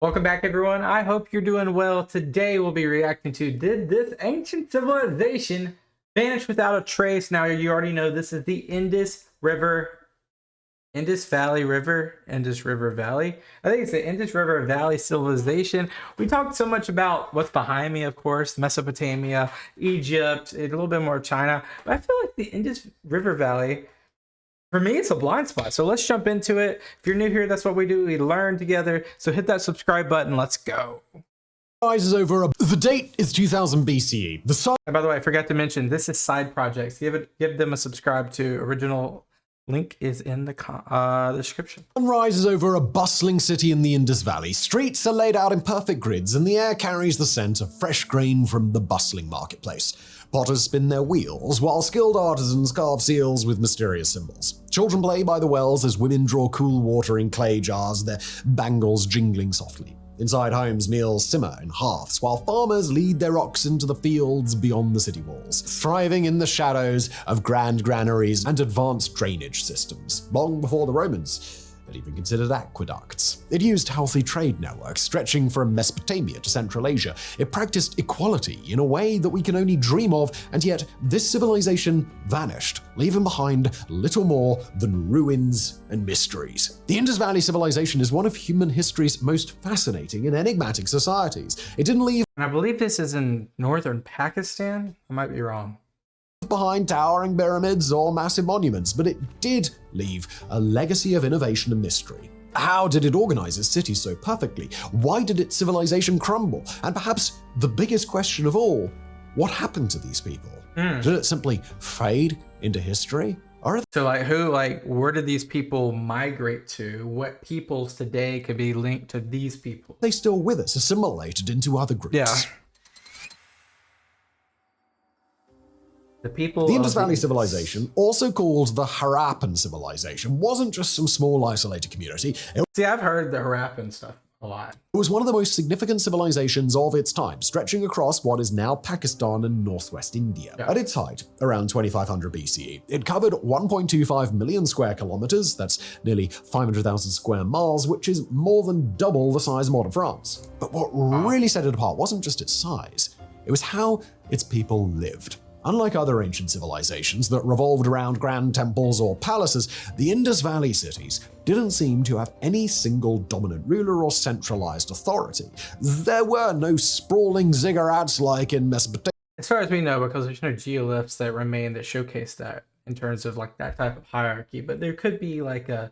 Welcome back, everyone. I hope you're doing well. Today we'll be reacting to, did this ancient civilization vanish without a trace? Now, you already know this is the Indus River Valley. I think it's the Indus River Valley civilization. We talked so much about what's behind me, of course, Mesopotamia, Egypt, a little bit more China, but I feel like the Indus River Valley, for me, it's a blind spot. So let's jump into it. If you're new here, that's what we do. We learn together. So hit that subscribe button. Let's go. The date is 2000 BCE. And by the way, I forgot to mention, this is SideProjects. Give them a subscribe to. Original link is in the description. Sun rises over a bustling city in the Indus Valley. Streets are laid out in perfect grids, and the air carries the scent of fresh grain from the bustling marketplace. Potters spin their wheels, while skilled artisans carve seals with mysterious symbols. Children play by the wells as women draw cool water in clay jars, their bangles jingling softly. Inside homes, meals simmer in hearths, while farmers lead their oxen to the fields beyond the city walls, thriving in the shadows of grand granaries and advanced drainage systems, long before the Romans had even considered aqueducts. It used healthy trade networks stretching from Mesopotamia to Central Asia. It practiced equality in a way that we can only dream of, and yet this civilization vanished, leaving behind little more than ruins and mysteries. The Indus Valley civilization is one of human history's most fascinating and enigmatic societies. It didn't leave, and I believe this is in northern Pakistan. I might be wrong, behind towering pyramids or massive monuments, but it did leave a legacy of innovation and mystery. How did it organize its cities so perfectly? Why did its civilization crumble? And perhaps the biggest question of all, what happened to these people? Did it simply fade into history? Where did these people migrate to? What peoples today could be linked to these people? They still with us, assimilated into other groups. Yeah. The Indus Valley civilization, also called the Harappan civilization, wasn't just some small isolated community. I've heard the Harappan stuff a lot. It was one of the most significant civilizations of its time, stretching across what is now Pakistan and northwest India. Yeah. At its height, around 2500 BCE, it covered 1.25 million square kilometers, that's nearly 500,000 square miles, which is more than double the size of modern France. But what really set it apart wasn't just its size, it was how its people lived. Unlike other ancient civilizations that revolved around grand temples or palaces, the Indus Valley cities didn't seem to have any single dominant ruler or centralized authority. There were no sprawling ziggurats like in Mesopotamia. As far as we know, because there's no geoliths that remain that showcase that in terms of like that type of hierarchy, but there could be like a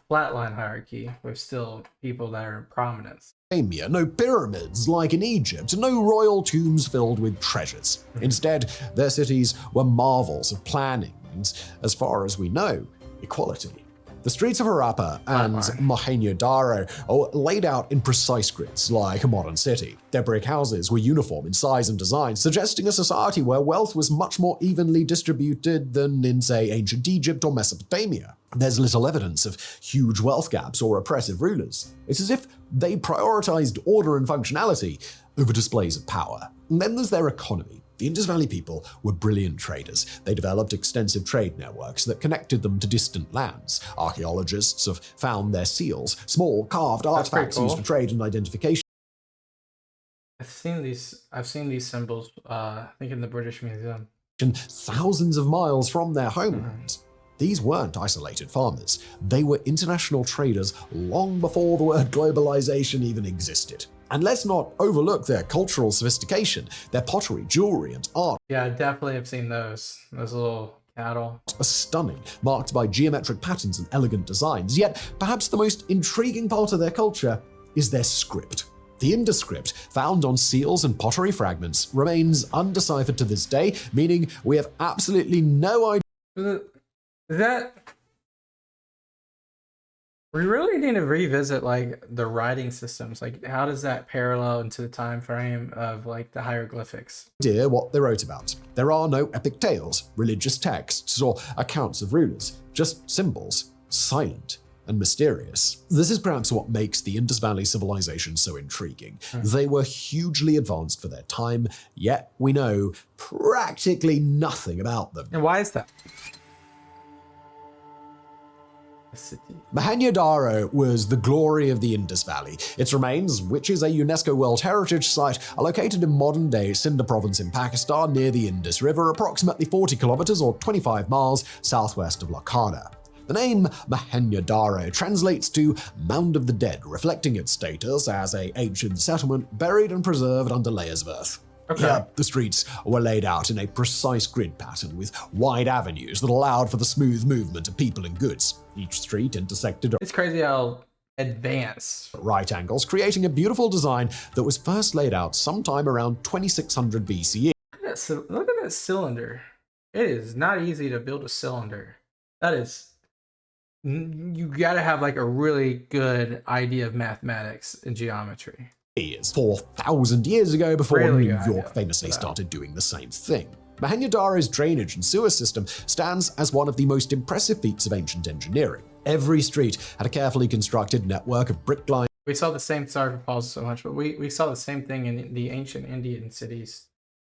flatline hierarchy with still people that are in prominence. No pyramids like in Egypt, no royal tombs filled with treasures. Instead, their cities were marvels of planning and, as far as we know, equality. The streets of Harappa and Mohenjo-daro are laid out in precise grids like a modern city. Their brick houses were uniform in size and design, suggesting a society where wealth was much more evenly distributed than in, say, ancient Egypt or Mesopotamia. There's little evidence of huge wealth gaps or oppressive rulers. It's as if they prioritized order and functionality over displays of power. And then there's their economy. The Indus Valley people were brilliant traders. They developed extensive trade networks that connected them to distant lands. Archaeologists have found their seals, small carved artifacts used for trade and identification. I've seen these symbols, I think in the British Museum. Thousands of miles from their homelands. These weren't isolated farmers. They were international traders long before the word globalization even existed. And let's not overlook their cultural sophistication, their pottery, jewelry, and art. Yeah, I definitely have seen those little cattle. Are stunning, marked by geometric patterns and elegant designs. Yet, perhaps the most intriguing part of their culture is their script. The Indus script, found on seals and pottery fragments, remains undeciphered to this day, meaning we have absolutely no idea. We really need to revisit like the writing systems. Like, how does that parallel into the time frame of like the hieroglyphics? What they wrote about. There are no epic tales, religious texts, or accounts of rulers, just symbols, silent and mysterious. This is perhaps what makes the Indus Valley civilization so intriguing. They were hugely advanced for their time, yet we know practically nothing about them. And why is that? The city. Mohenjo-daro was the glory of the Indus Valley. Its remains, which is a UNESCO World Heritage Site, are located in modern-day Sindh province in Pakistan near the Indus River, approximately 40 kilometers or 25 miles southwest of Lakhana. The name Mohenjo-daro translates to Mound of the Dead, reflecting its status as an ancient settlement buried and preserved under layers of earth. Okay. Yeah, the streets were laid out in a precise grid pattern with wide avenues that allowed for the smooth movement of people and goods. Each street intersected It's crazy how advanced. at right angles, creating a beautiful design that was first laid out sometime around 2600 BCE. Look at that cylinder. It is not easy to build a cylinder. That is, you gotta have like a really good idea of mathematics and geometry. 4,000 years ago, before Really New good York idea. famously started doing the same thing. Mohenjo-daro's drainage and sewer system stands as one of the most impressive feats of ancient engineering. Every street had a carefully constructed network of brick lines We saw the same, sorry for pausing so much, but we saw the same thing in the ancient Indian cities.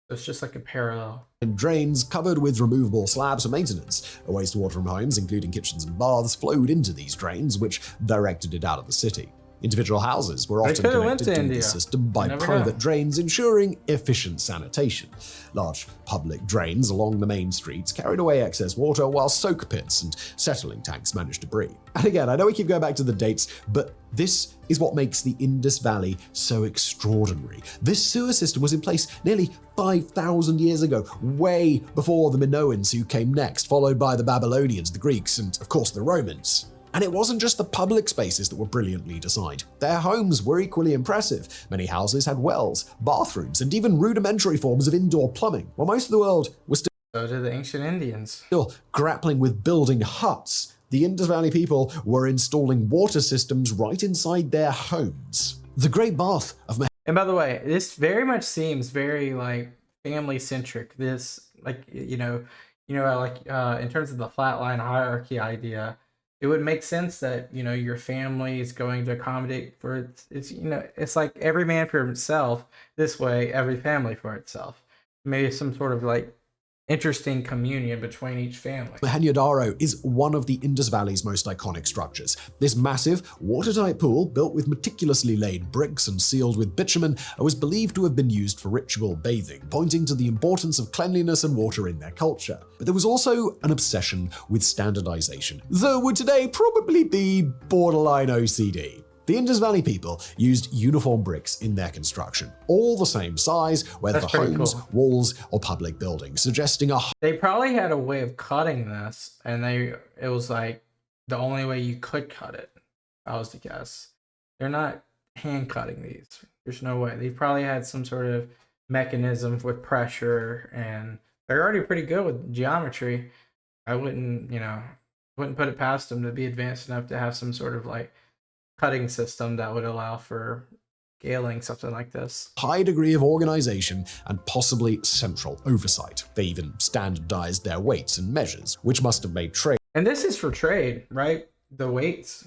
So it's just like a parallel. and drains covered with removable slabs for maintenance. Wastewater from homes, including kitchens and baths, flowed into these drains, which directed it out of the city. Individual houses were often could've went connected to to India. the system by You never private know. drains, ensuring efficient sanitation. Large public drains along the main streets carried away excess water, while soak pits and settling tanks managed debris. And again, I know we keep going back to the dates, but this is what makes the Indus Valley so extraordinary. This sewer system was in place nearly 5,000 years ago, way before the Minoans who came next, followed by the Babylonians, the Greeks, and of course the Romans. And it wasn't just the public spaces that were brilliantly designed. Their homes were equally impressive. Many houses had wells, bathrooms, and even rudimentary forms of indoor plumbing. While most of the world was So did the ancient Indians. still grappling with building huts, the Indus Valley people were installing water systems right inside their homes. The Great Bath of And by the way, this very much seems very like family centric. This like like in terms of the flatline hierarchy idea, it would make sense that your family is going to accommodate for it's like every man for himself. This way, every family for itself. Maybe some sort of like interesting communion between each family. Mohenjo-daro is one of the Indus Valley's most iconic structures. This massive, watertight pool, built with meticulously laid bricks and sealed with bitumen, was believed to have been used for ritual bathing, pointing to the importance of cleanliness and water in their culture. But there was also an obsession with standardization, that would today probably be borderline OCD. The Indus Valley people used uniform bricks in their construction, all the same size, whether That's for pretty homes, cool. walls, or public buildings, suggesting a They probably had a way of cutting this, and it was like the only way you could cut it. If I was to guess. They're not hand cutting these. There's no way. They probably had some sort of mechanism with pressure, and they're already pretty good with geometry. I wouldn't put it past them to be advanced enough to have some sort of like cutting system that would allow for scaling something like this. high degree of organization and possibly central oversight. They even standardized their weights and measures, which must have made trade And this is for trade, right? The weights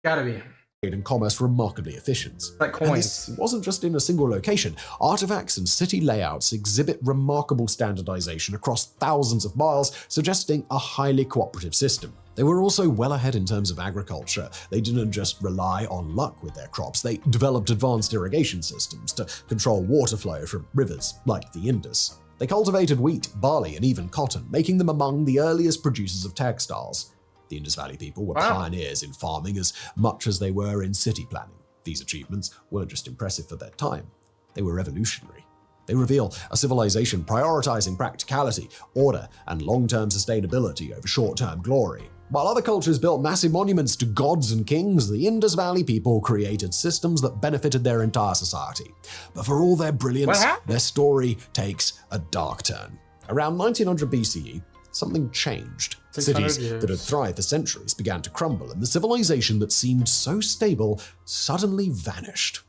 gotta be and commerce remarkably efficient. like And this coins. wasn't just in a single location. Artifacts and city layouts exhibit remarkable standardization across thousands of miles, suggesting a highly cooperative system. They were also well ahead in terms of agriculture. They didn't just rely on luck with their crops. They developed advanced irrigation systems to control water flow from rivers like the Indus. They cultivated wheat, barley, and even cotton, making them among the earliest producers of textiles. The Indus Valley people were Wow. pioneers in farming as much as they were in city planning. These achievements weren't just impressive for their time, they were revolutionary. They reveal a civilization prioritizing practicality, order, and long-term sustainability over short-term glory. While other cultures built massive monuments to gods and kings, the Indus Valley people created systems that benefited their entire society. But for all their brilliance, What happened? their story takes a dark turn. Around 1900 BCE, something changed. 600 Cities years. that had thrived for centuries began to crumble, and the civilization that seemed so stable suddenly vanished.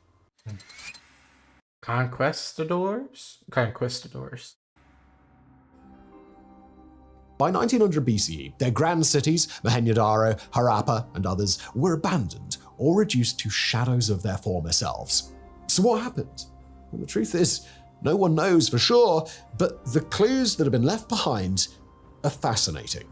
Conquistadors. By 1900 BCE, their grand cities, Mohenjo-daro, Harappa, and others, were abandoned or reduced to shadows of their former selves. So what happened? Well, the truth is, no one knows for sure, but the clues that have been left behind are fascinating.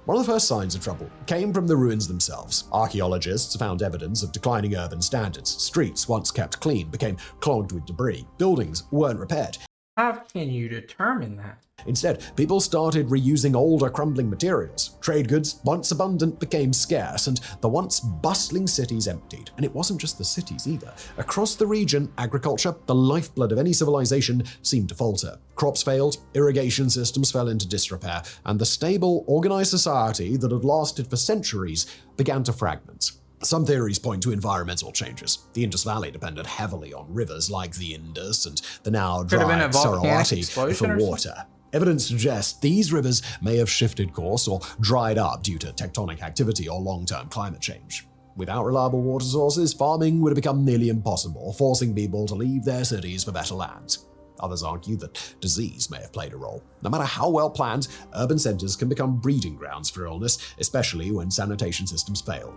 One of the first signs of trouble came from the ruins themselves. Archaeologists found evidence of declining urban standards. Streets, once kept clean, became clogged with debris. Buildings weren't repaired. How can you determine that? Instead, people started reusing older, crumbling materials. Trade goods, once abundant, became scarce, and the once bustling cities emptied. And it wasn't just the cities either. Across the region, agriculture, the lifeblood of any civilization, seemed to falter. Crops failed, irrigation systems fell into disrepair, and the stable, organized society that had lasted for centuries began to fragment. Some theories point to environmental changes. The Indus Valley depended heavily on rivers like the Indus and the now dry Saraswati for water. Evidence suggests these rivers may have shifted course or dried up due to tectonic activity or long-term climate change. Without reliable water sources, farming would have become nearly impossible, forcing people to leave their cities for better lands. Others argue that disease may have played a role. No matter how well planned, urban centers can become breeding grounds for illness, especially when sanitation systems fail.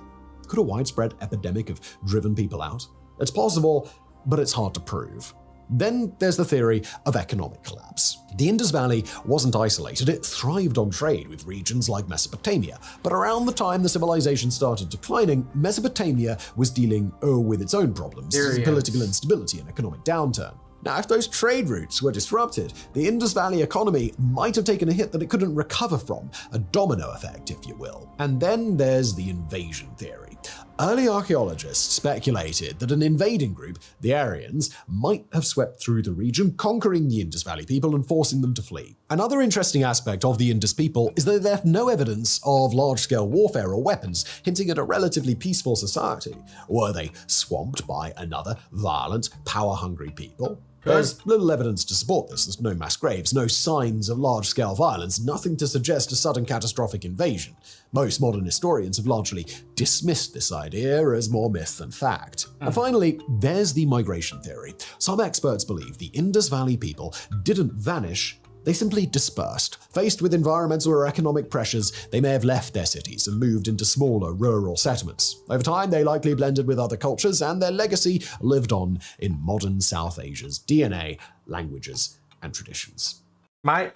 Could a widespread epidemic have driven people out? It's possible, but it's hard to prove. Then there's the theory of economic collapse. The Indus Valley wasn't isolated, it thrived on trade with regions like Mesopotamia. But around the time the civilization started declining, Mesopotamia was dealing with its own problems, political instability and economic downturn. Now, if those trade routes were disrupted, the Indus Valley economy might have taken a hit that it couldn't recover from, a domino effect, if you will. And then there's the invasion theory. Early archaeologists speculated that an invading group, the Aryans, might have swept through the region, conquering the Indus Valley people and forcing them to flee. Another interesting aspect of the Indus people is that they left no evidence of large-scale warfare or weapons, hinting at a relatively peaceful society. Were they swamped by another violent, power-hungry people? There's little evidence to support this. There's no mass graves, no signs of large-scale violence, nothing to suggest a sudden catastrophic invasion. Most modern historians have largely dismissed this idea as more myth than fact. And finally, there's the migration theory. Some experts believe the Indus Valley people didn't vanish, they simply dispersed. Faced with environmental or economic pressures, they may have left their cities and moved into smaller rural settlements. Over time, they likely blended with other cultures, and their legacy lived on in modern South Asia's DNA, languages, and traditions. My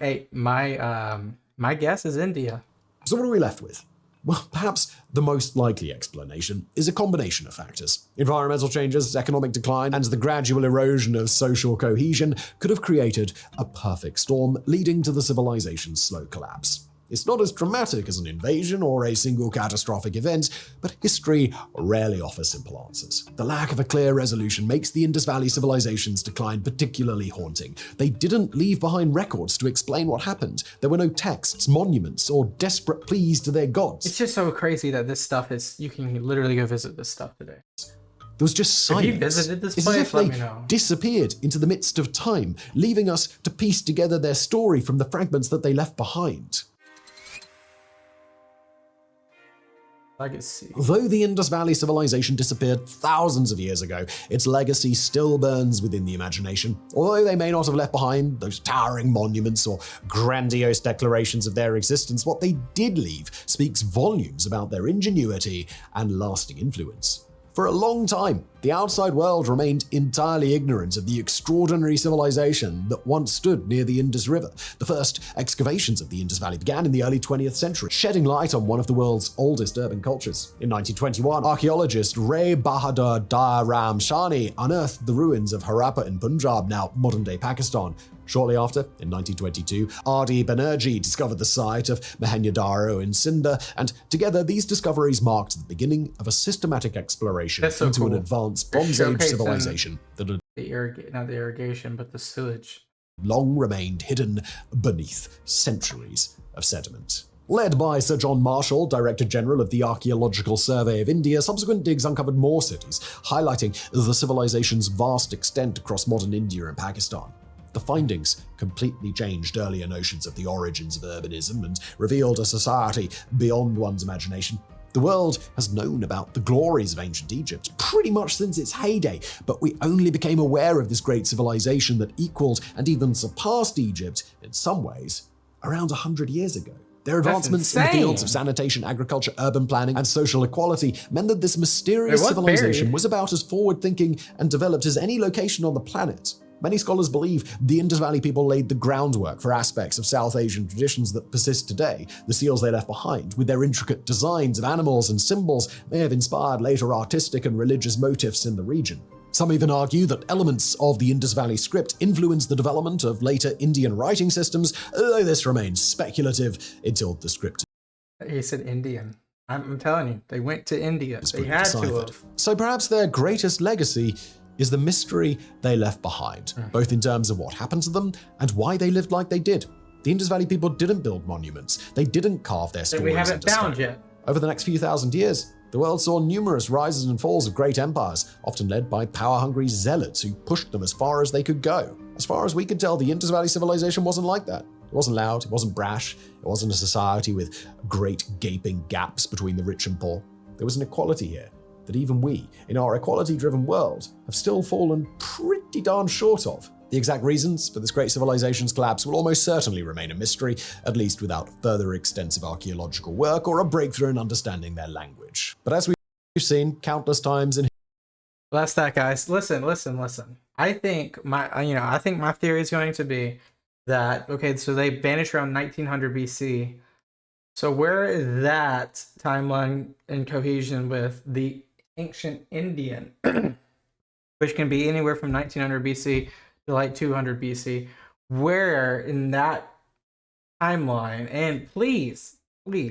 guess is India. So what are we left with? Well, perhaps the most likely explanation is a combination of factors. Environmental changes, economic decline, and the gradual erosion of social cohesion could have created a perfect storm, leading to the civilization's slow collapse. It's not as dramatic as an invasion or a single catastrophic event, but history rarely offers simple answers. The lack of a clear resolution makes the Indus Valley civilization's decline particularly haunting. They didn't leave behind records to explain what happened. There were no texts, monuments, or desperate pleas to their gods. It's just so crazy that this stuff is, you can literally go visit this stuff today. There was just silence. Have you visited this it's place? as if Let they me know. disappeared into the midst of time, leaving us to piece together their story from the fragments that they left behind. Legacy. Though the Indus Valley civilization disappeared thousands of years ago, its legacy still burns within the imagination. Although they may not have left behind those towering monuments or grandiose declarations of their existence, what they did leave speaks volumes about their ingenuity and lasting influence. For a long time, the outside world remained entirely ignorant of the extraordinary civilization that once stood near the Indus River. The first excavations of the Indus Valley began in the early 20th century, shedding light on one of the world's oldest urban cultures. In 1921, archaeologist Ray Bahadur Dar Ram Shani unearthed the ruins of Harappa in Punjab, now modern-day Pakistan. Shortly after, in 1922, R.D. Banerjee discovered the site of Mohenjo-daro in Sindh, and together these discoveries marked the beginning of a systematic exploration into an advanced Bronze Age civilization that had not the irrigation, but the sewage. long remained hidden beneath centuries of sediment. Led by Sir John Marshall, Director General of the Archaeological Survey of India, subsequent digs uncovered more cities, highlighting the civilization's vast extent across modern India and Pakistan. The findings completely changed earlier notions of the origins of urbanism and revealed a society beyond one's imagination. The world has known about the glories of ancient Egypt pretty much since its heyday, but we only became aware of this great civilization that equaled and even surpassed Egypt in some ways around 100 years ago. Their advancements in the fields of sanitation, agriculture, urban planning, and social equality meant that this mysterious civilization was about as forward-thinking and developed as any location on the planet. Many scholars believe the Indus Valley people laid the groundwork for aspects of South Asian traditions that persist today. The seals they left behind, with their intricate designs of animals and symbols, may have inspired later artistic and religious motifs in the region. Some even argue that elements of the Indus Valley script influenced the development of later Indian writing systems, though this remains speculative until the script He said Indian. I'm telling you, they went to India. is They fully had deciphered. to have. So perhaps their greatest legacy is the mystery they left behind, both in terms of what happened to them and why they lived like they did. The Indus Valley people didn't build monuments. They didn't carve their That stories we haven't into found stone. yet. Over the next few thousand years, the world saw numerous rises and falls of great empires, often led by power-hungry zealots who pushed them as far as they could go. As far as we could tell, the Indus Valley civilization wasn't like that. It wasn't loud, it wasn't brash, it wasn't a society with great gaping gaps between the rich and poor. There was an equality here that even we, in our equality-driven world, have still fallen pretty darn short of. The exact reasons for this great civilization's collapse will almost certainly remain a mystery, at least without further extensive archaeological work or a breakthrough in understanding their language. But as we've seen countless times in Well, that's that, guys. Listen. I think my theory is going to be that, okay, so they vanished around 1900 BC. So where is that timeline in cohesion with the ancient Indian, which can be anywhere from 1900 BC to like 200 BC? Where in that timeline? And please, let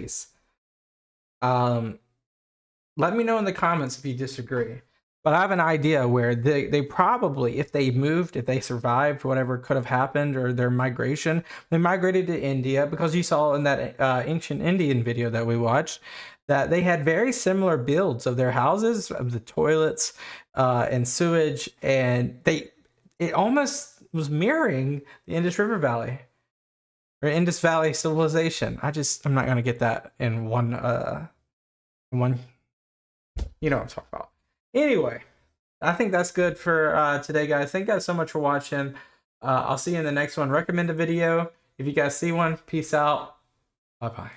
me know in the comments if you disagree. But I have an idea where they probably, if they survived whatever could have happened or their migration, they migrated to India, because you saw in that ancient Indian video that we watched that they had very similar builds of their houses, of the toilets and sewage, and it almost was mirroring the Indus River Valley or Indus Valley civilization. I'm not gonna get that in one. You know what I'm talking about. Anyway, I think that's good for today, guys. Thank you guys so much for watching. I'll see you in the next one. Recommend a video if you guys see one. Peace out. Bye-bye.